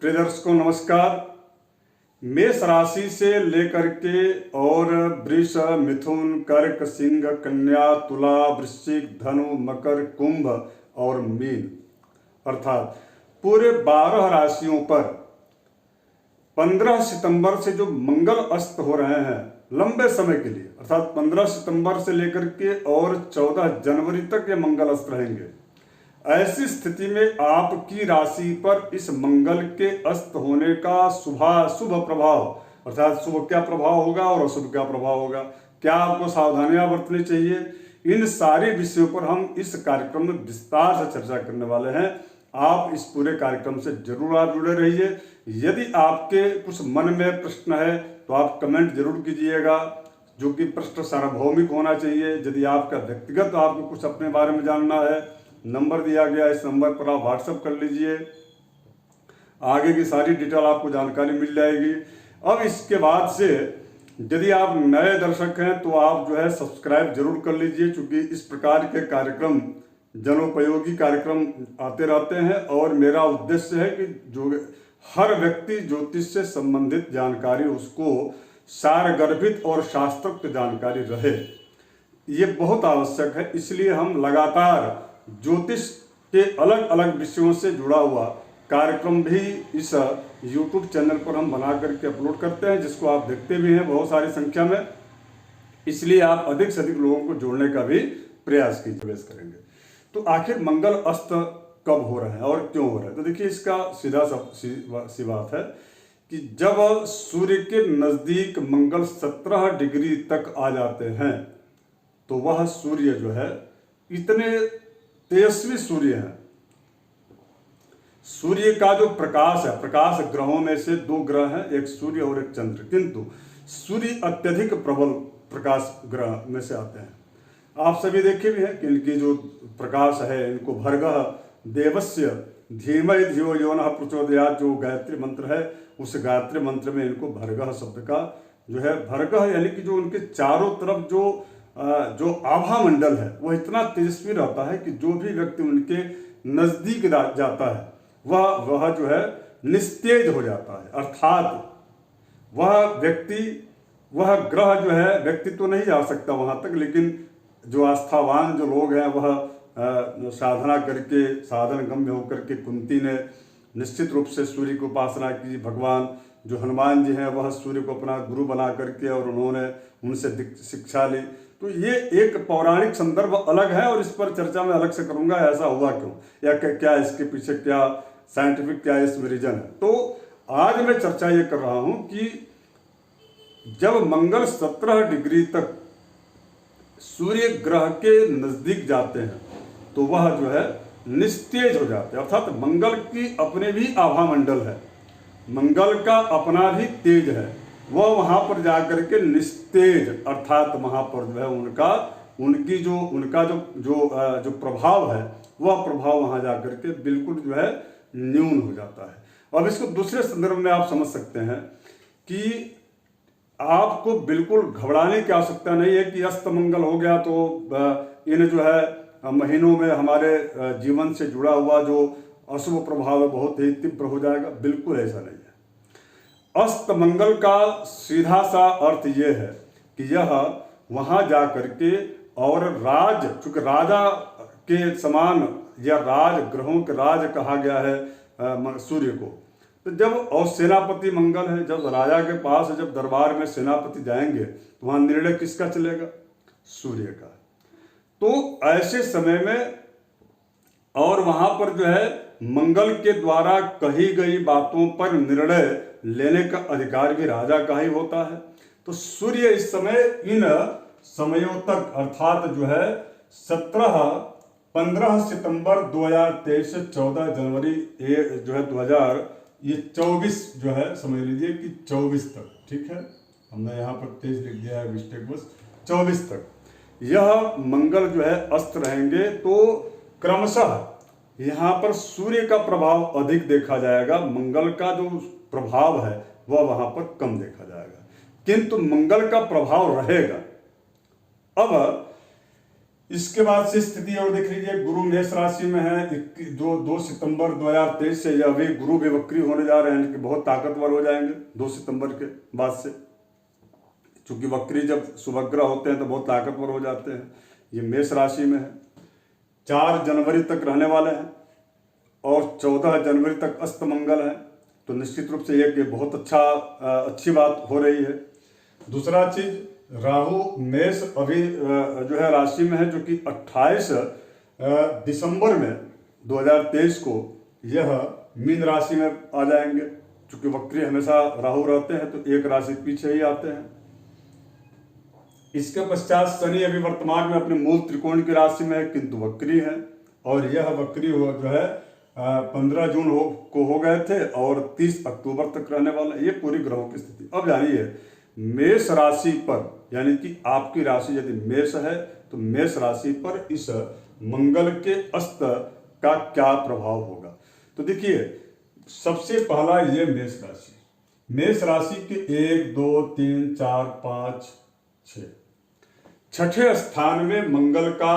प्रिय दर्शकों नमस्कार। मेष राशि से लेकर के और वृष, मिथुन, कर्क, सिंह, कन्या, तुला, वृश्चिक, धनु, मकर, कुंभ और मीन अर्थात पूरे 12 राशियों पर 15 सितंबर से जो मंगल अस्त हो रहे हैं लंबे समय के लिए, अर्थात 15 सितंबर से लेकर के और 14 जनवरी तक ये मंगल अस्त रहेंगे। ऐसी स्थिति में आपकी राशि पर इस मंगल के अस्त होने का शुभ प्रभाव, अर्थात शुभ क्या प्रभाव होगा और अशुभ क्या प्रभाव होगा, क्या आपको सावधानियां बरतनी चाहिए, इन सारे विषयों पर हम इस कार्यक्रम में विस्तार से चर्चा करने वाले हैं। आप इस पूरे कार्यक्रम से जरूर आप जुड़े रहिए। यदि आपके कुछ मन में प्रश्न है तो आप कमेंट जरूर कीजिएगा, जो कि प्रश्न सार्वभौमिक होना चाहिए। यदि आपका व्यक्तिगत आपको कुछ अपने बारे में जानना है, नंबर दिया गया, इस नंबर पर आप व्हाट्सएप कर लीजिए, आगे की सारी डिटेल आपको जानकारी मिल जाएगी। अब इसके बाद से यदि आप नए दर्शक हैं तो आप जो है सब्सक्राइब जरूर कर लीजिए, क्योंकि इस प्रकार के कार्यक्रम जनोपयोगी कार्यक्रम आते रहते हैं और मेरा उद्देश्य है कि जो हर व्यक्ति ज्योतिष से संबंधित जानकारी उसको सारगर्भित और शास्त्रोक्त जानकारी रहे, ये बहुत आवश्यक है। इसलिए हम लगातार ज्योतिष के अलग अलग विषयों से जुड़ा हुआ कार्यक्रम भी इस YouTube चैनल पर हम बना करके अपलोड करते हैं, जिसको आप देखते भी हैं बहुत सारी संख्या में। इसलिए आप अधिक से अधिक लोगों को जोड़ने का भी प्रयास करेंगे। तो आखिर मंगल अस्त कब हो रहे हैं और क्यों हो रहे हैं? तो देखिए, इसका सी बात है कि जब सूर्य के नजदीक मंगल 17 डिग्री तक आ जाते हैं तो वह सूर्य जो है इतने तेजस्वी सूर्य है। सूर्य का जो प्रकाश है, प्रकाश ग्रहों में से 2 ग्रह हैं, एक सूर्य और एक चंद्र, किंतु सूर्य अत्यधिक प्रबल प्रकाश ग्रह में से आते हैं। आप सभी देखे भी हैं कि इनकी जो प्रकाश है, इनको भर्गः देवस्य धीमहि धियो यो नः प्रचोदयात्, जो गायत्री मंत्र है, उस गायत्री मंत्र में इनको भर्गः शब्द का जो है, भर्गः यानी कि जो उनके चारों तरफ जो आभा मंडल है वह इतना तेजस्वी रहता है कि जो भी व्यक्ति उनके नजदीक जाता है वह जो है निस्तेज हो जाता है। अर्थात वह ग्रह जो है, व्यक्ति तो नहीं जा सकता वहां तक, लेकिन जो आस्थावान जो लोग हैं वह साधना करके, साधन गम्य होकर के कुंती ने निश्चित रूप से सूर्य की उपासना की। भगवान जो हनुमान जी हैं वह सूर्य को अपना गुरु बना करके और उन्होंने उनसे शिक्षा ली। तो ये एक पौराणिक संदर्भ अलग है और इस पर चर्चा मैं अलग से करूंगा, ऐसा हुआ क्यों या क्या इसके पीछे क्या साइंटिफिक क्या इसमें रीजन है। तो आज मैं चर्चा ये कर रहा हूं कि जब मंगल 17 डिग्री तक सूर्य ग्रह के नजदीक जाते हैं तो वह जो है निस्तेज हो जाते हैं। अर्थात मंगल की अपने भी आभा मंडल है, मंगल का अपना भी तेज है, वह वहां पर जाकर के निस्तेज, अर्थात वहां पर जो है उनका जो प्रभाव है वह प्रभाव वहां जाकर के बिल्कुल जो है न्यून हो जाता है। अब इसको दूसरे संदर्भ में आप समझ सकते हैं कि आपको बिल्कुल घबराने की आवश्यकता नहीं है कि अस्त मंगल हो गया तो इन जो है महीनों में हमारे जीवन से जुड़ा हुआ जो अशुभ प्रभाव है बहुत ही तीव्र हो जाएगा। बिल्कुल ऐसा नहीं है। अस्त मंगल का सीधा सा अर्थ यह है कि यह वहां जा करके और चूंकि राजा के समान या राज ग्रहों के राज कहा गया है सूर्य को, तो जब और सेनापति मंगल है, जब राजा के पास जब दरबार में सेनापति जाएंगे तो वहां निर्णय किसका चलेगा? सूर्य का। तो ऐसे समय में और वहां पर जो है मंगल के द्वारा कही गई बातों पर निर्णय लेने का अधिकार भी राजा का ही होता है। तो सूर्य इस समय इन समयों तक, अर्थात जो है 15 सितंबर 2023 से 14 जनवरी जो है 2024 जो है, समझ लीजिए कि 24 तक, ठीक है, हमने यहाँ पर 23 लिख दिया है मिस्टेकवश, 24 तक यह मंगल जो है अस्त रहेंगे। तो क्रमशः यहाँ पर सूर्य का प्रभाव अधिक देखा जाएगा, मंगल का जो प्रभाव है वह वहां पर कम देखा जाएगा, किंतु मंगल का प्रभाव रहेगा। अब इसके बाद से स्थिति और देख लीजिए, गुरु मेष राशि में है। जो 2 सितंबर 2023 से या अभी गुरु भी वक्री होने जा रहे हैं कि बहुत ताकतवर हो जाएंगे 2 सितंबर के बाद से। चूंकि वक्री जब शुभग्रह होते हैं तो बहुत ताकतवर हो जाते हैं। ये मेष राशि में है, 4 जनवरी तक रहने वाले हैं और 14 जनवरी तक अस्त मंगल है। तो निश्चित रूप से ये बहुत अच्छी बात हो रही है। दूसरा चीज, राहु मेष अभी जो है राशि में है, जो कि 28 दिसंबर में 2023 को यह मीन राशि में आ जाएंगे। चूंकि वक्री हमेशा राहु रहते हैं तो एक राशि पीछे ही आते हैं। इसके पश्चात शनि अभी वर्तमान में अपने मूल त्रिकोण की राशि में है, किंतु वक्री है। और यह वक्री जो है 15 जून को हो गए थे और 30 अक्टूबर तक रहने वाला है। ये पूरी ग्रहों की स्थिति। अब जानिए मेष राशि पर, यानी कि आपकी राशि यदि मेष है तो मेष राशि पर इस मंगल के अस्त का क्या प्रभाव होगा। तो देखिए, सबसे पहला ये मेष राशि के 1 2 3 4 5 6 छठे स्थान में मंगल का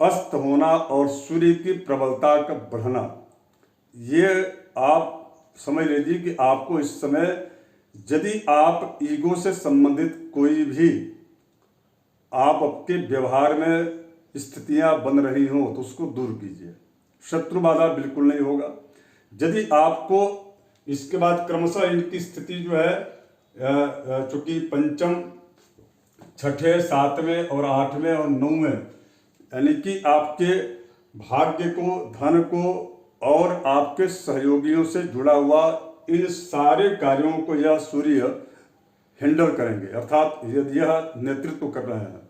अस्त होना और सूर्य की प्रबलता का बढ़ना, ये आप समझ लीजिए कि आपको इस समय यदि आप ईगो से संबंधित कोई भी आप आपके व्यवहार में स्थितियां बन रही हो तो उसको दूर कीजिए। शत्रु बाधा बिल्कुल नहीं होगा। यदि आपको इसके बाद क्रमशः इनकी स्थिति जो है चूंकि पंचम, छठे, 7वें और 8वें और 9वें, यानी कि आपके भाग्य को, धन को और आपके सहयोगियों से जुड़ा हुआ इन सारे कार्यों को यह सूर्य हैंडल करेंगे। अर्थात यदि यह नेतृत्व कर रहे हैं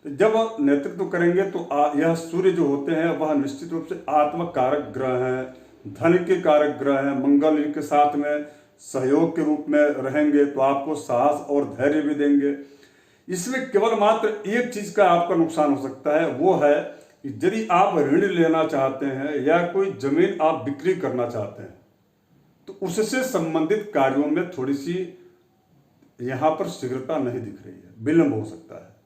तो जब नेतृत्व करेंगे तो यह सूर्य जो होते हैं वह निश्चित रूप से आत्मक कारक ग्रह हैं, धन के कारक ग्रह हैं। मंगल इनके साथ में सहयोग के रूप में रहेंगे तो आपको साहस और धैर्य भी देंगे। इसमें केवल मात्र एक चीज का आपका नुकसान हो सकता है, वो है कि यदि आप ऋण लेना चाहते हैं या कोई जमीन आप बिक्री करना चाहते हैं तो उससे संबंधित कार्यों में थोड़ी सी यहां पर शीघ्रता नहीं दिख रही है, विलंब हो सकता है।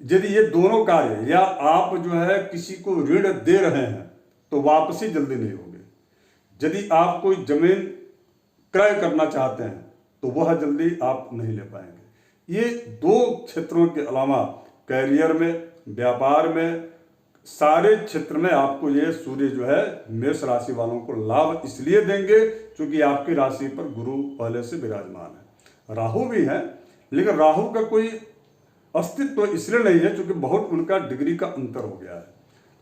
यदि ये दोनों कार्य, या आप जो है किसी को ऋण दे रहे हैं तो वापसी जल्दी नहीं होगी। यदि आप कोई जमीन क्रय करना चाहते हैं तो वह जल्दी आप नहीं ले पाएंगे। ये 2 क्षेत्रों के अलावा कैरियर में, व्यापार में, सारे क्षेत्र में आपको ये सूर्य जो है मेष राशि वालों को लाभ इसलिए देंगे क्योंकि आपकी राशि पर गुरु पहले से विराजमान है। राहु भी है, लेकिन राहु का कोई अस्तित्व इसलिए नहीं है क्योंकि बहुत उनका डिग्री का अंतर हो गया है।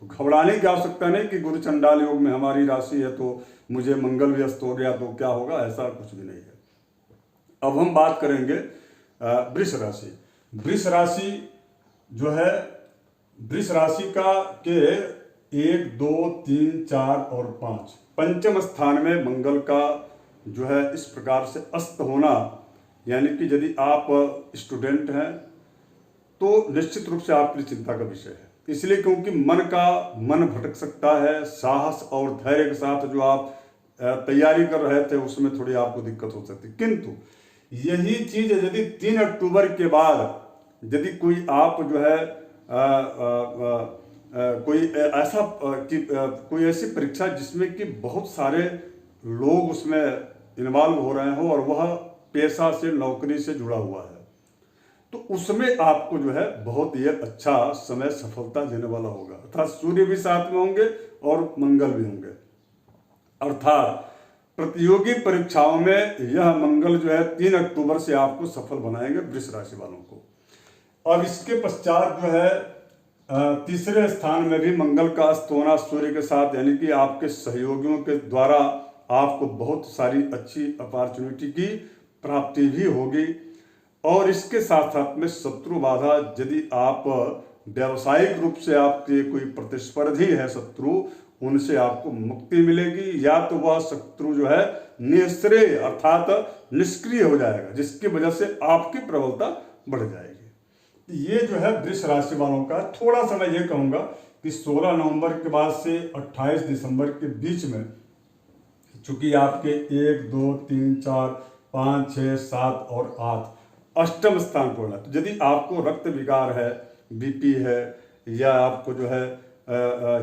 तो घबराने की आवश्यकता नहीं कि गुरु चंडाल योग में हमारी राशि है तो मुझे मंगल भी अस्त हो गया तो क्या होगा, ऐसा कुछ भी नहीं है। अब हम बात करेंगे वृष राशि। वृष राशि जो है, वृष राशि का के 1 2 3 4 और 5 पंचम स्थान में मंगल का जो है इस प्रकार से अस्त होना, यानी कि यदि आप स्टूडेंट हैं तो निश्चित रूप से आपके लिए चिंता का विषय है। इसलिए क्योंकि मन भटक सकता है। साहस और धैर्य के साथ जो आप तैयारी कर रहे थे उसमें थोड़ी आपको दिक्कत हो सकती, किंतु यही चीज यदि 3 अक्टूबर के बाद यदि कोई आप जो है कोई ऐसी परीक्षा जिसमें कि बहुत सारे लोग उसमें इन्वॉल्व हो रहे हो और वह पेशा से, नौकरी से जुड़ा हुआ है, तो उसमें आपको जो है बहुत ही अच्छा समय सफलता देने वाला होगा। अर्थात सूर्य भी साथ में होंगे और मंगल भी होंगे। अर्थात प्रतियोगी परीक्षाओं में यह मंगल जो है 3 अक्टूबर से आपको सफल बनाएंगे वृष राशि वालों को। और इसके पश्चात जो है तीसरे स्थान में भी मंगल का अस्त होना सूर्य के साथ, यानी कि आपके सहयोगियों के द्वारा आपको बहुत सारी अच्छी अपॉर्चुनिटी की प्राप्ति भी होगी। और इसके साथ साथ में शत्रु बाधा, यदि आप व्यावसायिक रूप से आपके कोई प्रतिस्पर्धी है शत्रु, उनसे आपको मुक्ति मिलेगी, या तो वह शत्रु जो है निश्रेय अर्थात निष्क्रिय हो जाएगा, जिसकी वजह से आपकी प्रबलता बढ़ जाएगी। ये जो है वृष राशि वालों का थोड़ा सा मैं ये कहूंगा कि 16 नवंबर के बाद से 28 दिसंबर के बीच में, चूंकि आपके 1 2 3 4 5 6 7 और 8 अष्टम स्थान पर है, तो यदि आपको रक्त विकार है, बीपी है, या आपको जो है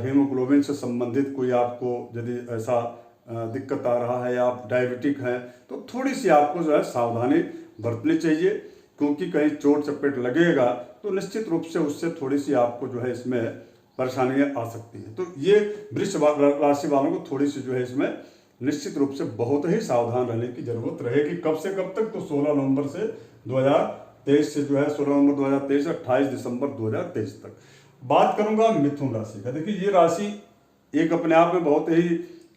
हीमोग्लोबिन से संबंधित कोई आपको यदि ऐसा दिक्कत आ रहा है या आप डायबिटिक हैं तो थोड़ी सी आपको जो है सावधानी बरतनी चाहिए, क्योंकि कहीं चोट चपेट लगेगा तो निश्चित रूप से उससे थोड़ी सी आपको जो है इसमें परेशानियां आ सकती हैं। तो ये वृष राशि वालों को थोड़ी सी जो है इसमें निश्चित रूप से बहुत ही सावधान रहने की जरूरत रहेगी। कब से कब तक? तो 16 नवंबर से 2023 से जो है 16 नवंबर 2023 से 28 दिसंबर 2023 तक। बात करूंगा मिथुन राशि का। देखिए ये राशि एक अपने आप में बहुत ही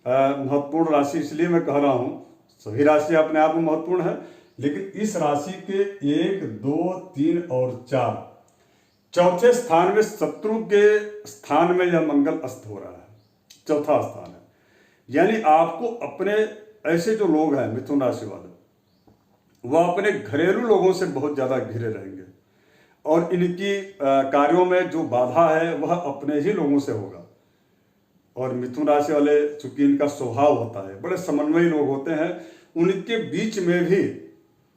महत्वपूर्ण राशि, इसलिए मैं कह रहा हूं, सभी राशि अपने आप में महत्वपूर्ण है, लेकिन इस राशि के 1, 2, 3 और 4 चौथे स्थान में शत्रु के स्थान में यह मंगल अस्त हो रहा है, चौथा स्थान है। यानी आपको अपने ऐसे जो लोग हैं मिथुन राशि वाले, वह अपने घरेलू लोगों से बहुत ज्यादा घिरे रहेंगे और इनकी कार्यों में जो बाधा है वह अपने ही लोगों से होगा। और मिथुन राशि वाले चूंकि इनका स्वभाव होता है, बड़े समन्वयी लोग होते हैं, उनके बीच में भी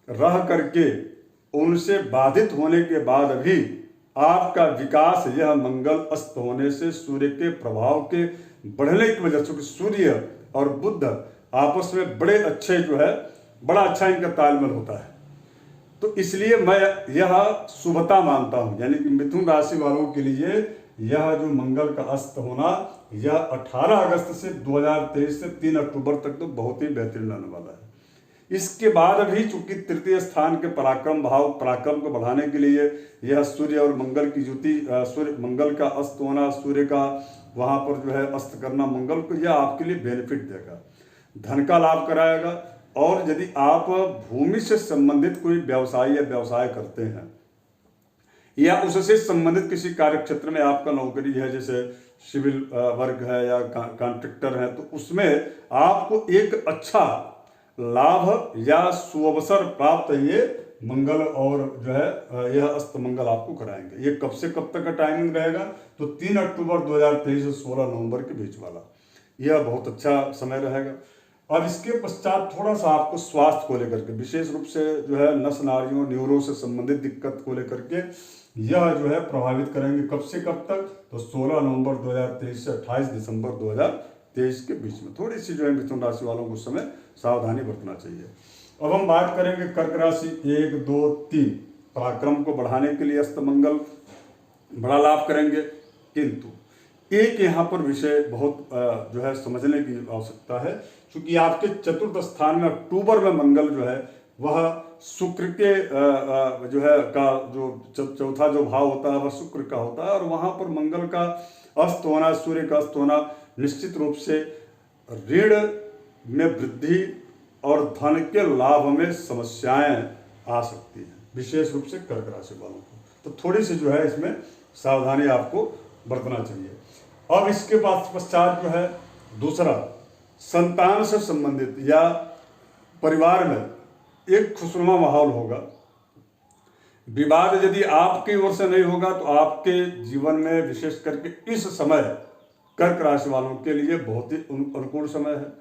रह करके उनसे बाधित होने के बाद भी आपका विकास यह मंगल अस्त होने से सूर्य के प्रभाव के बढ़ने की वजह से, सूर्य और बुध आपस में बड़े अच्छे जो है बड़ा अच्छा इनका तालमेल होता है। तो इसलिए मैं यह शुभता मानता हूं, यानी कि मिथुन राशि वालों के लिए यह जो मंगल का अस्त होना यह 18 अगस्त से 2023 से 3 अक्टूबर तक तो बहुत ही बेहतरीन रहने वाला है। इसके बाद भी चूंकि तृतीय स्थान के पराक्रम भाव, पराक्रम को बढ़ाने के लिए यह सूर्य और मंगल की युति, सूर्य मंगल का अस्त होना, सूर्य का वहां पर जो है अस्त करना मंगल को, यह आपके लिए बेनिफिट देगा, धन का लाभ कराएगा। और यदि आप भूमि से संबंधित कोई व्यवसाय या व्यवसाय करते हैं या उससे संबंधित किसी कार्य क्षेत्र में आपका नौकरी है, जैसे सिविल वर्ग है या कॉन्ट्रैक्टर है, तो उसमें आपको एक अच्छा लाभ या सुअवसर प्राप्त ये मंगल और जो है यह अस्त मंगल आपको कराएंगे। ये कब से कब तक का टाइमिंग रहेगा? तो 3 अक्टूबर 2023 से 16 नवंबर के बीच वाला यह बहुत अच्छा समय रहेगा। और इसके पश्चात थोड़ा सा आपको स्वास्थ्य को लेकर के, विशेष रूप से जो है नस नाड़ियों न्यूरो से संबंधित दिक्कत को लेकर के यह जो है प्रभावित करेंगे। कब से कब तक? तो 16 नवंबर 2023 से 28 दिसंबर 2023 के बीच में थोड़ी सी जो है मिथुन राशि वालों को उस समय सावधानी बरतना चाहिए। अब हम बात करेंगे कर्क राशि 1, 2, 3 पराक्रम को बढ़ाने के लिए अस्त मंगल बड़ा लाभ करेंगे, किंतु एक यहाँ पर विषय बहुत जो है समझने की आवश्यकता है, क्योंकि आपके चतुर्थ स्थान में अक्टूबर में मंगल जो है वह शुक्र के जो है का जो चौथा जो भाव होता है वह शुक्र का होता है, और वहां पर मंगल का अस्त होना, सूर्य का अस्त होना निश्चित रूप से ऋण में वृद्धि और धन के लाभ में समस्याएं आ सकती हैं, विशेष रूप से कर्क राशि वालों को। तो थोड़ी सी जो है इसमें सावधानी आपको बरतना चाहिए। अब इसके पश्चात जो है दूसरा, संतान से संबंधित या परिवार में एक खुशनुमा माहौल होगा। विवाद यदि आपकी ओर से नहीं होगा तो आपके जीवन में विशेष करके इस समय कर्क राशि वालों के लिए बहुत ही अनुकूल समय है।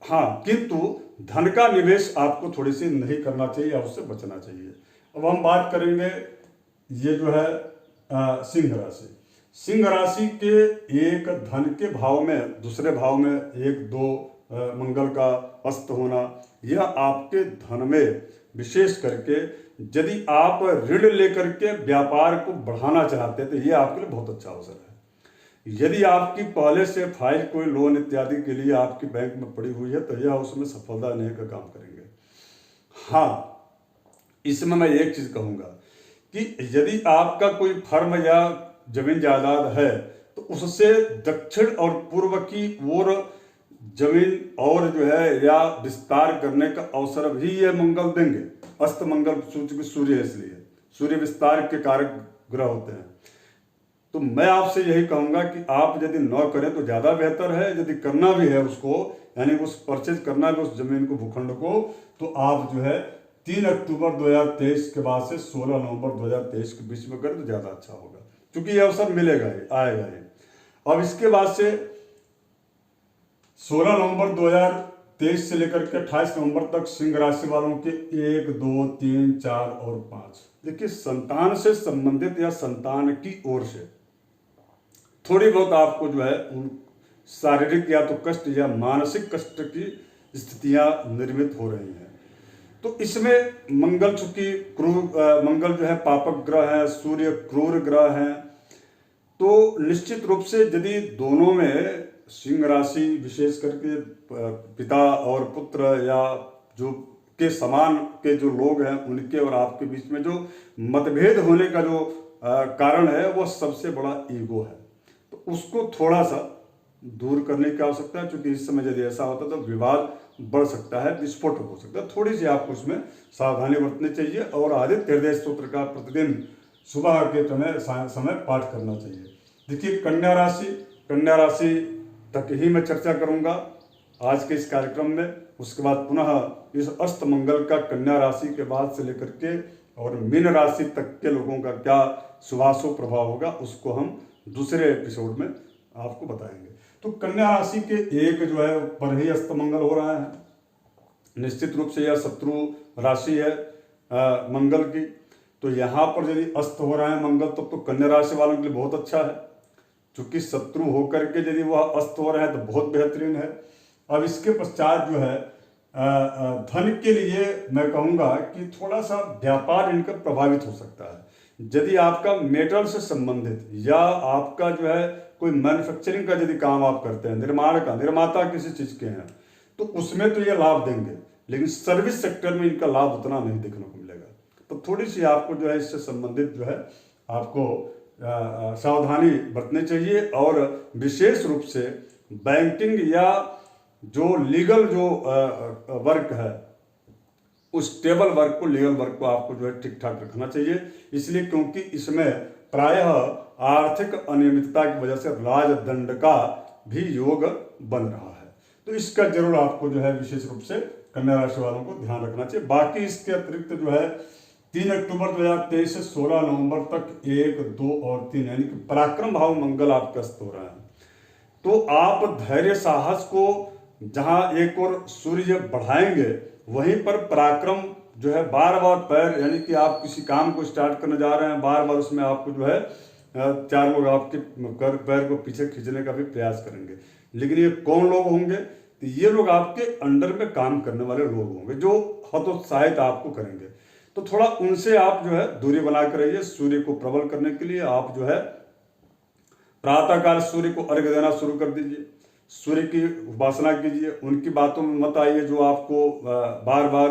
हाँ, किंतु धन का निवेश आपको थोड़ी सी नहीं करना चाहिए या उससे बचना चाहिए। अब हम बात करेंगे ये जो है सिंह राशि। सिंह राशि के एक धन के भाव में, दूसरे भाव में 1, 2 मंगल का अस्त होना, यह आपके धन में विशेष करके यदि आप ऋण लेकर के व्यापार को बढ़ाना चाहते हैं तो यह आपके लिए बहुत अच्छा अवसर है। यदि आपकी पहले से फाइल कोई लोन इत्यादि के लिए आपकी बैंक में पड़ी हुई है तो यह उसमें सफलता लेने का काम करेंगे। हाँ, इसमें मैं एक चीज कहूंगा कि यदि आपका कोई फर्म या जमीन जायदाद है तो उससे दक्षिण और पूर्व की ओर जमीन और जो है या विस्तार करने का अवसर भी ये मंगल देंगे। अस्त मंगल सूर्य है, इसलिए सूर्य विस्तार के कारक ग्रह होते हैं। तो मैं आपसे यही कहूंगा कि आप यदि न करें तो ज्यादा बेहतर है। यदि करना भी है उसको, यानी उस परचेज करना भी उस जमीन को, भूखंड को, तो आप जो है 3 अक्टूबर 2023 के बाद से 16 नवंबर 2023 के बीच में करें तो ज्यादा अच्छा होगा, क्योंकि यह अवसर मिलेगा ही, आएगा ही। अब इसके बाद से 16 नवंबर 2023 से लेकर के 28 नवंबर तक सिंह राशि वालों के 1, 2, 3, 4 और 5, देखिए संतान से संबंधित या संतान की ओर से थोड़ी बहुत आपको जो है उन शारीरिक या तो कष्ट या मानसिक कष्ट की स्थितियां निर्मित हो रही हैं। तो इसमें मंगल चूंकि क्रूर मंगल जो है पापक ग्रह है, सूर्य क्रूर ग्रह है, तो निश्चित रूप से यदि दोनों में सिंह राशि विशेष करके पिता और पुत्र या जो के समान के जो लोग हैं उनके और आपके बीच में जो मतभेद होने का जो कारण है वो सबसे बड़ा ईगो है। तो उसको थोड़ा सा दूर करने की आवश्यकता है, क्योंकि इस समय यदि ऐसा होता है तो विवाद बढ़ सकता है, विस्फोट हो सकता है। थोड़ी सी आपको उसमें सावधानी बरतनी चाहिए और आदित्य हृदय स्तोत्र का प्रतिदिन सुबह के समय पाठ करना चाहिए। देखिए कन्या राशि तक ही मैं चर्चा करूंगा आज के इस कार्यक्रम में। उसके बाद पुनः इस अस्त मंगल का कन्या राशि के बाद से लेकर के और मीन राशि तक के लोगों का क्या शुभाशुभ प्रभाव होगा उसको हम दूसरे एपिसोड में आपको बताएंगे। तो कन्या राशि के एक जो है पर ही अस्त मंगल हो रहा है। निश्चित रूप से यह शत्रु राशि है मंगल की। तो यहाँ पर यदि अस्त हो रहा है मंगल तब तो कन्या राशि वालों के लिए बहुत अच्छा है, क्योंकि शत्रु होकर के यदि वह अस्त हो रहा है तो बहुत बेहतरीन है। अब इसके पश्चात जो है धन के लिए मैं कहूँगा कि थोड़ा सा व्यापार इनका प्रभावित हो सकता है। यदि आपका मेटल से संबंधित या आपका जो है कोई मैन्युफैक्चरिंग का यदि काम आप करते हैं, निर्माता किसी चीज़ के हैं, तो उसमें तो ये लाभ देंगे, लेकिन सर्विस सेक्टर में इनका लाभ उतना नहीं देखने को मिलेगा। तो थोड़ी सी आपको जो है इससे संबंधित जो है आपको सावधानी बरतनी चाहिए। और विशेष रूप से बैंकिंग या जो लीगल जो वर्क है उस टेबल वर्क को, लीगल वर्क को आपको जो है ठीक ठाक रखना चाहिए। इसलिए क्योंकि इसमें प्रायः आर्थिक अनियमितता की वजह से राजदंड का भी योग बन रहा है। तो इसका जरूर आपको जो है विशेष रूप से कन्या राशि वालों को ध्यान रखना चाहिए। बाकी इसके अतिरिक्त जो है 3 अक्टूबर 2023 से 16 नवंबर तक 1, 2 और 3 यानी कि पराक्रम भाव मंगल आपका अस्त हो रहा है। तो आप धैर्य साहस को जहां एक और सूर्य बढ़ाएंगे वहीं पर पराक्रम जो है बार बार पैर, यानी कि आप किसी काम को स्टार्ट करने जा रहे हैं, बार बार उसमें आपको जो है 4 लोग आपके पैर को पीछे खींचने का भी प्रयास करेंगे। लेकिन ये कौन लोग होंगे? तो ये लोग आपके अंडर में काम करने वाले लोग होंगे जो हतोत्साहित आपको करेंगे। तो थोड़ा उनसे आप जो है दूरी बना कर रहिए। सूर्य को प्रबल करने के लिए आप जो है प्रातःकाल सूर्य को अर्घ्य देना शुरू कर दीजिए, सूर्य की उपासना कीजिए, उनकी बातों में मत आइए जो आपको बार बार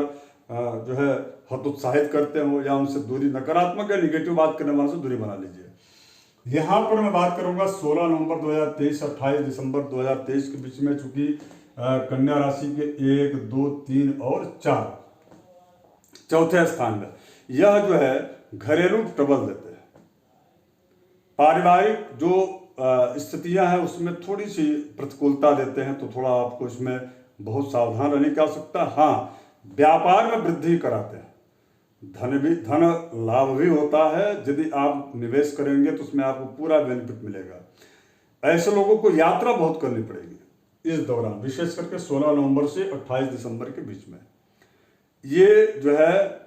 जो है हतोत्साहित करते हो, या उनसे दूरी, नकारात्मक या निगेटिव बात करने वालों से दूरी बना लीजिए। यहाँ पर मैं बात करूंगा 16 नवंबर 2023 28 दिसंबर 2023 के बीच में, चूंकि कन्या राशि के 1, 2, 3 और 4 चौथे स्थान में यह जो है घरेलू ट्रबल देते हैं। पारिवारिक जो स्थितियां हैं उसमें थोड़ी सी प्रतिकूलता देते हैं, तो थोड़ा आपको इसमें बहुत सावधान रहने की आवश्यकता। हाँ, व्यापार में वृद्धि कराते हैं, धन लाभ भी होता है। यदि आप निवेश करेंगे तो उसमें आपको पूरा बेनिफिट मिलेगा। ऐसे लोगों को यात्रा बहुत करनी पड़ेगी इस दौरान, विशेष करके 16 नवंबर से 28 दिसंबर के बीच में। ये जो है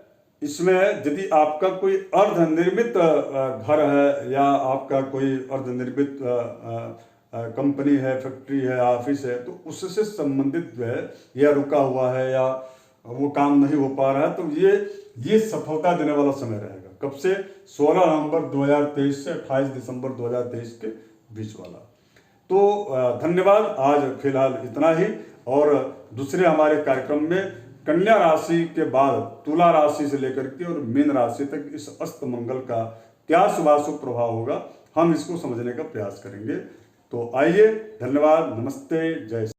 इसमें यदि आपका कोई अर्धनिर्मित घर है या आपका कोई अर्धनिर्मित कंपनी है, फैक्ट्री है, ऑफिस है, तो उससे संबंधित जो है या रुका हुआ है या वो काम नहीं हो पा रहा है, तो ये सफलता देने वाला समय रहेगा। कब से? 16 नवंबर 2023 से 28 दिसंबर 2023 के बीच वाला। तो धन्यवाद, आज फिलहाल इतना ही। और दूसरे हमारे कार्यक्रम में कन्या राशि के बाद तुला राशि से लेकर के और मीन राशि तक इस अस्त मंगल का क्या शुभाशुभ प्रभाव होगा, हम इसको समझने का प्रयास करेंगे। तो आइए, धन्यवाद, नमस्ते, जय।